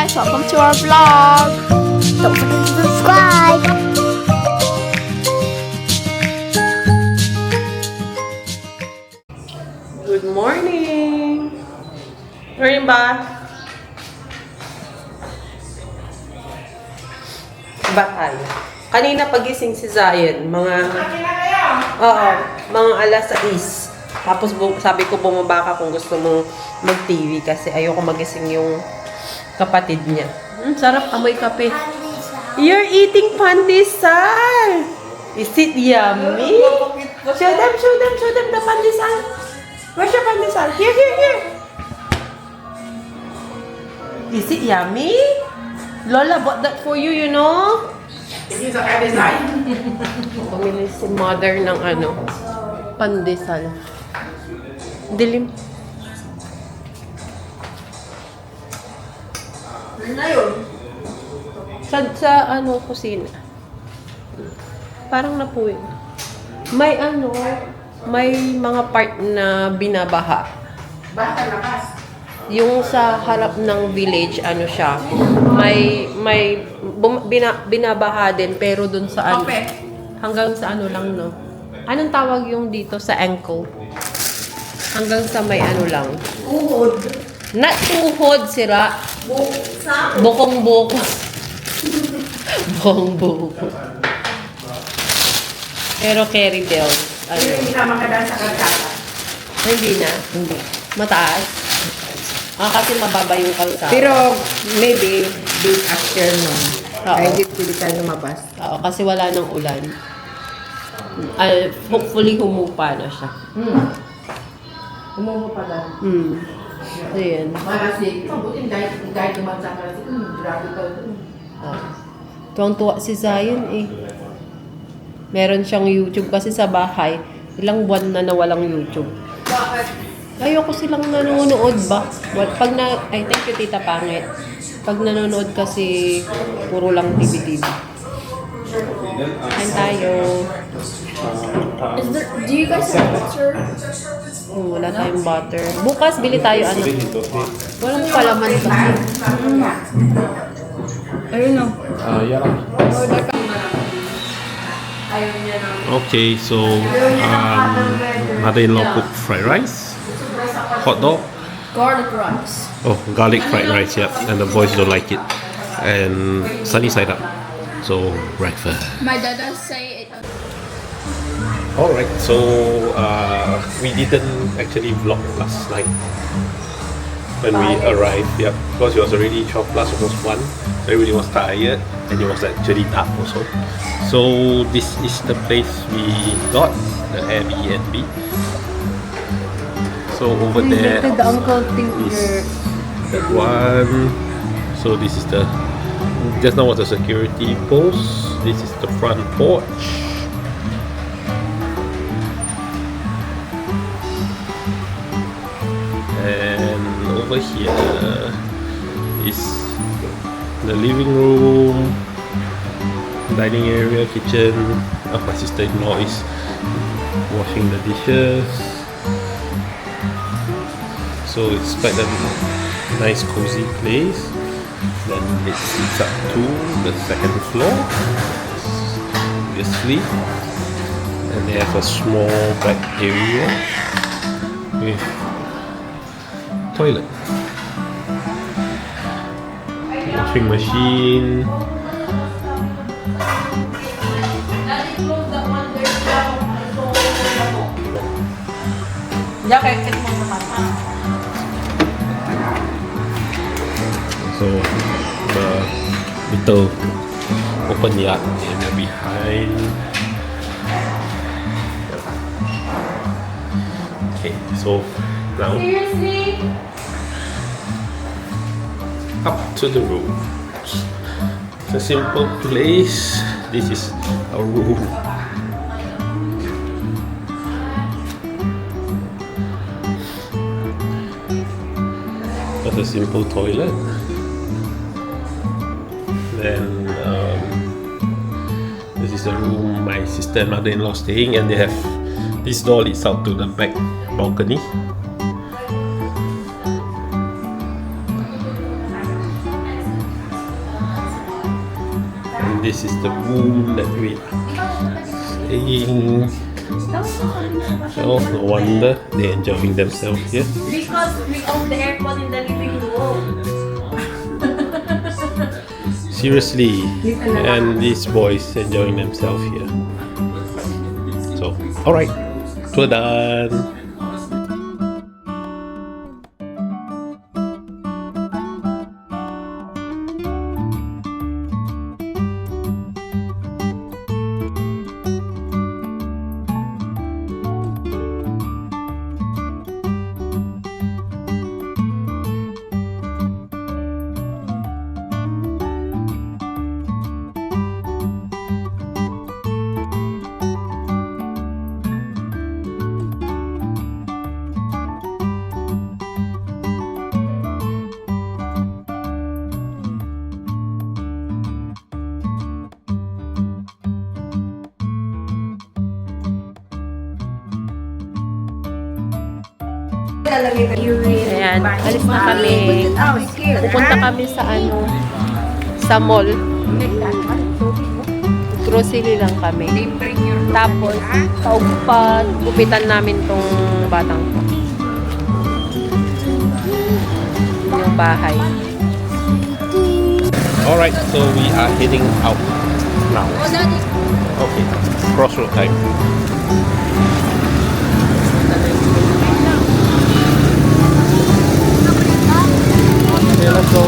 guys, welcome to our vlog. Don't forget to subscribe. Good morning! Morning ba? Ba tayo? Kanina pagising si Zion, mga alas 6. Tapos sabi ko bumaba ka kung gusto mo mag-TV kasi ayoko magising yung kapatid niya. Sarap amoy kape. You're eating pandesal! Is it yummy? Show them the pandesal. Where's your pandesal? Here. Is it yummy? Lola bought that for you, you know? Pumili si mother ng pandesal. Dilim. Na yun? Sa kusina. Parang napuwing. May mga part na binabaha. Baka lakas. Yung sa harap ng village, siya, binabaha din, pero dun sa hanggang sa lang, no? Anong tawag yung dito sa ankle? Hanggang sa may lang. Uhod. Not tuhod, sira. Bokong-boko. Bokong-boko. Pero carry down. Hindi na makadaan sa kalsada. Hindi na. Hindi. Mataas. Kasi mababa yung kalsada. Pero maybe day after nun. Ay, hindi pwede tayo lumabas. Oo, kasi wala nang ulan. Hopefully humupa na siya. Umuho pa lang. Ayan. Marasig. Mabuting dahil naman sa marasig. Grabe ka dun. Tuwang-tuwa si Zion eh. Meron siyang YouTube kasi sa bahay. Ilang buwan na walang YouTube. Bakit? Ayoko silang nanonood ba? Pag I thank you, Tita Pangit. Pag nanonood kasi, puro lang TV. Kain tayo. Do you guys have butter? Wala tayong butter. Bukas, bili tayo Walang palaman ba? Ayun o. Okay, so mother-in-law cooked fried rice, hot dog. Garlic rice. Oh, garlic fried rice, yeah. And the boys don't like it. And sunny side up. So breakfast. My dad does say it. Alright, so we didn't actually vlog last night when we arrived, yeah, because it was already 12 plus, almost 1. So everybody was tired and it was actually dark also. So this is the place we got, the Airbnb. So over there is the one. So this is the, just now was the security post. This is the front porch. And over here is the living room, dining area, kitchen. My sister-in-law is washing the dishes. So it's quite a nice cozy place. Then it leads up to the second floor, obviously. And they have a small back area with toilet, washing machine. So the little open yard area behind. Okay, so now up to the room. It's a simple place. This is our room. Just a simple toilet. Then this is the room my sister and mother-in-law staying, and they have this door leads out to the back balcony. this is the room that we are staying. So no wonder they're enjoying themselves here. Because we own the aircon in the living room. Seriously, and these boys enjoying themselves here. So, alright, we're done. Ayan, alis na kami. Pupunta kami sa sa mall. Grocery lang kami. Tapos, paugupan, gupitan namin tong batang to. Yung bahay. Alright, so we are heading out now. Okay, crossroad time. Okay, let's go.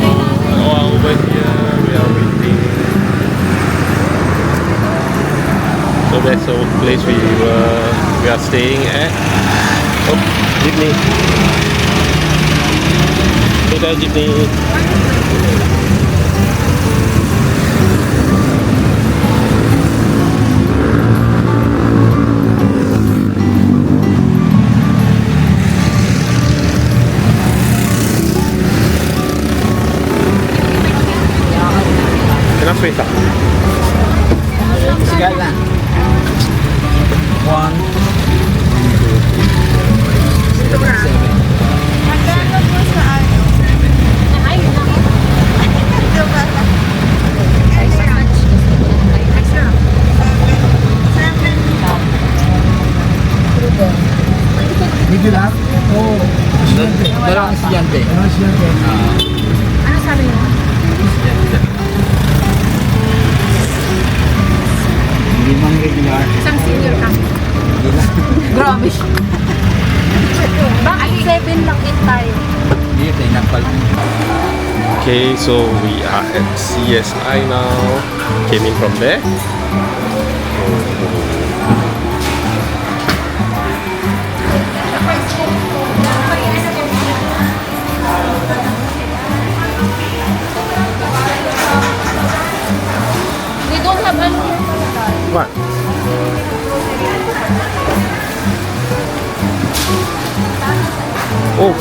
Oh, over here we are waiting. So that's the place we are staying at. Oh, jeepney. Hey there, jeepney. Enough space ah. Sigal na. 1, 2, 3, 7. Medyo lang? Oo. Dalawang estudyante. Dalawang estudyante. Ano sabi mo? Limang regular. Isang senior ka. Hindi lang. Grabe. Bakit 7 lang din tayo? Hindi, tayo napal. Okay, so we are at CSI now. Came in from there. We don't have any. What? Oh.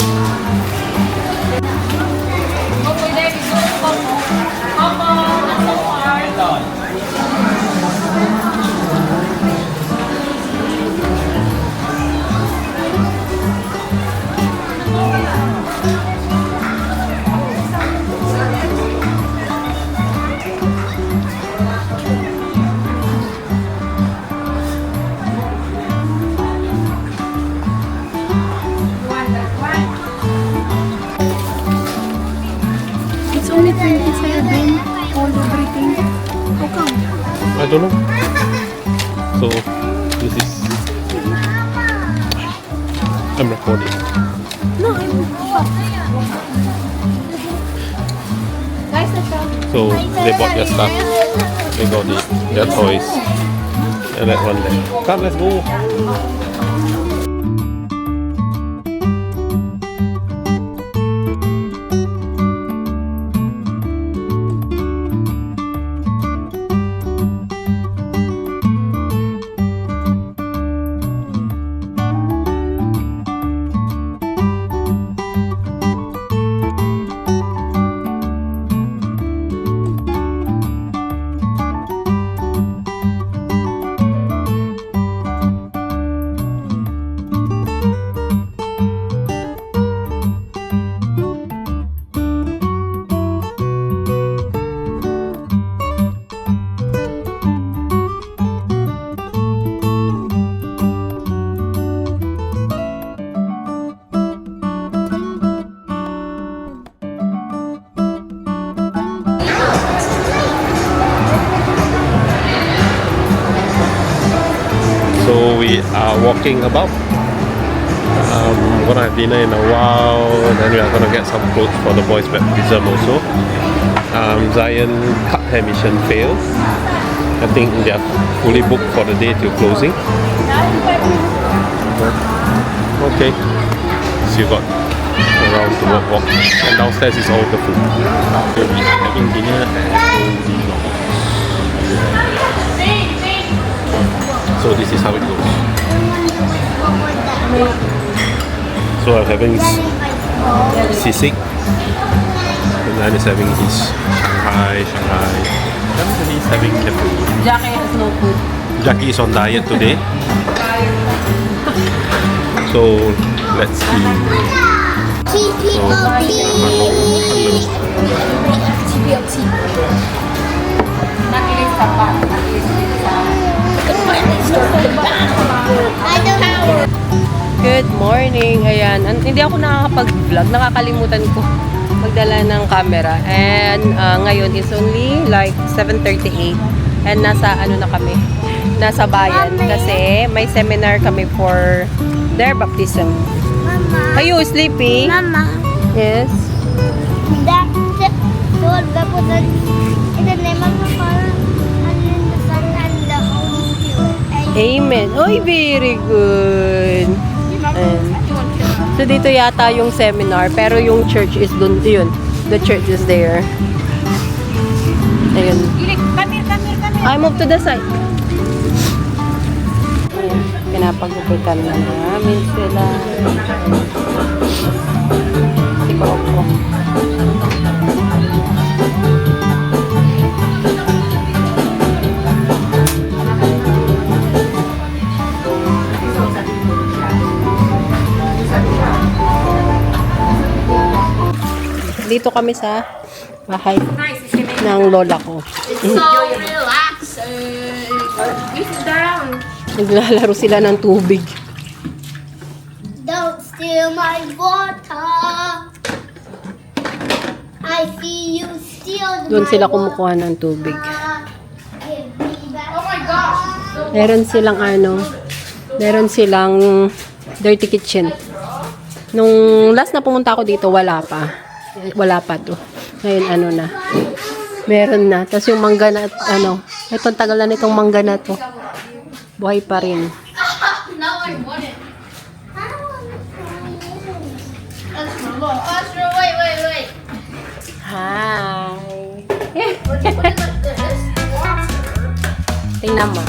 It's only 27. All everything. How come? I don't know. So this is. I'm recording. No, I'm shocked. Guys, let's go. So they bought their stuff. They got their toys. And that one there. Come, let's go. we are walking about. We're gonna have dinner in a while, then we are gonna get some clothes for the boys' baptism also. Zion cut hair mission failed. I think they are fully booked for the day till closing. Okay, so you got around to walk, and downstairs is all the food. We'll be having dinner at Old. So this is how it goes. So I'm having sisig, and then is having his Shanghai. Everybody is having the food. Jackie has no food. Jackie is on diet today. So let's see. Good morning. Ayan. Hindi ako nakakapag-vlog. Nakakalimutan ko magdala ng camera. And ngayon is only like 7:38. And nasa ano na kami? Nasa bayan. Kasi may seminar kami for their baptism. Mama. Are you sleepy? Mama. Yes. That Lord represents in the name of the Father and in the Son and the Holy Spirit. Amen. Oy, very good. So dito yata yung seminar, pero yung church is dun, yun. The church is there. Ayun. I move to the side. Ayun. Pinapagupitan na namin sila. Si Coco. Dito kami sa bahay ng lola ko. So relaxing. Sit down. Naglalaro sila ng tubig. Don't steal my water. I see you steal Doon my sila water. kumukuha ng tubig. Give me back. Oh my gosh. Meron silang dirty kitchen. Nung last na pumunta ako dito, wala pa to. Ngayon na. Meron na. Tapos yung mangga na, itong tagal na nitong mangga na to. Buhay pa rin. No, I want it. I don't want to try it. Astro, wait. Hi! Put it like this. Water. Tingnan mo.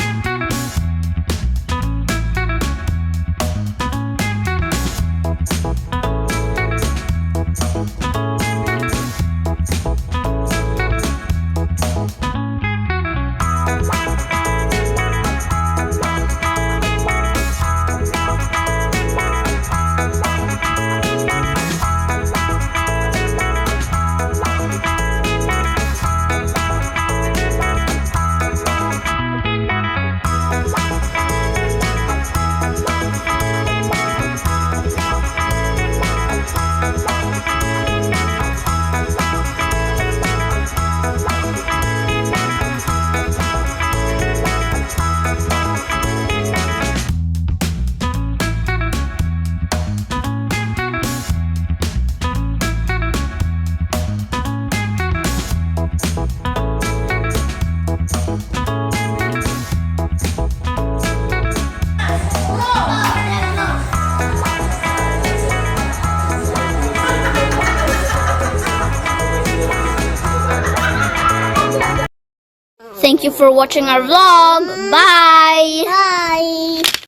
Thank you for watching our vlog. Bye. Bye.